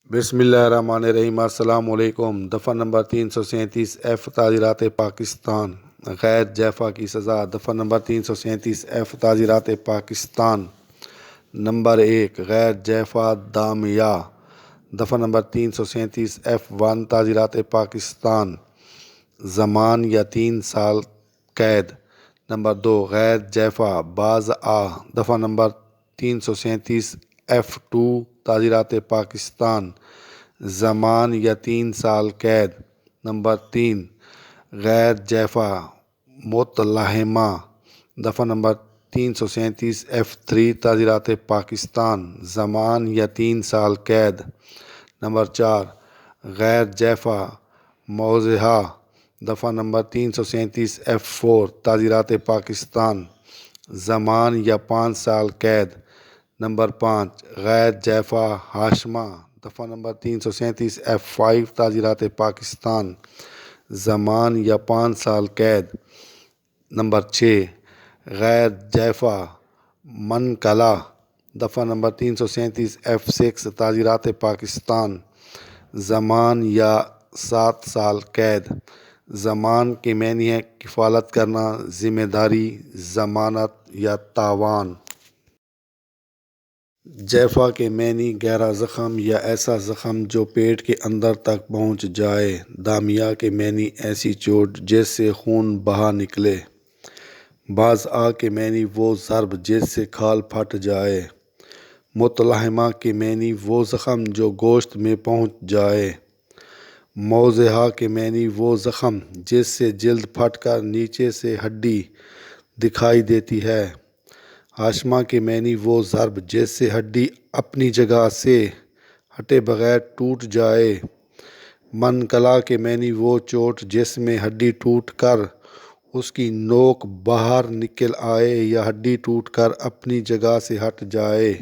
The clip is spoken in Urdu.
بسم اللہ الرحمن الرحیم۔ السلام علیکم۔ دفعہ نمبر 337 ایف تعزیرات پاکستان غیر جیفا کی سزا۔ دفعہ نمبر 337 ایف تعزیرات پاکستان نمبر 1 غیر جیفا دامیہ۔ دفعہ نمبر 337 F1 تعزیرات پاکستان زمان یا 3 سال قید۔ نمبر 2 غیر جیفا باز آ۔ دفعہ نمبر 337 F2 تعزیرات پاکستان زمان یا 3 سال قید۔ نمبر 3 غیر جیفا متلاحمہ۔ دفعہ نمبر 337 F3 تعزیرات پاکستان زمان یا 3 سال قید۔ نمبر 4 غیر جیفا موضحہ۔ دفعہ نمبر 337 F4 تعزیرات پاکستان زمان یا 5 سال قید۔ نمبر 5 غیر جیفا ہاشمہ۔ دفعہ نمبر 337 F5 تعزیرات پاکستان زمان یا 5 سال قید۔ نمبر 6 غیر جیفا منقلہ۔ دفعہ نمبر 337 F6 تعزیرات پاکستان زمان یا 7 سال قید۔ زمان کے معنی ہے کفالت کرنا، ذمہ داری، ضمانت یا تاوان۔ جیفا کے معنی گہرا زخم یا ایسا زخم جو پیٹ کے اندر تک پہنچ جائے۔ دامیہ کے معنی ایسی چوٹ جس سے خون بہہ نکلے۔ باز آ کے معنی وہ ضرب جس سے کھال پھٹ جائے۔ متلاحمہ کے معنی وہ زخم جو گوشت میں پہنچ جائے۔ موضحہ کے معنی وہ زخم جس سے جلد پھٹ کر نیچے سے ہڈی دکھائی دیتی ہے۔ ہاشمہ کے معنی وہ ضرب جس سے ہڈی اپنی جگہ سے ہٹے بغیر ٹوٹ جائے۔ منقلہ کے معنی وہ چوٹ جس میں ہڈی ٹوٹ کر اس کی نوک باہر نکل آئے یا ہڈی ٹوٹ کر اپنی جگہ سے ہٹ جائے۔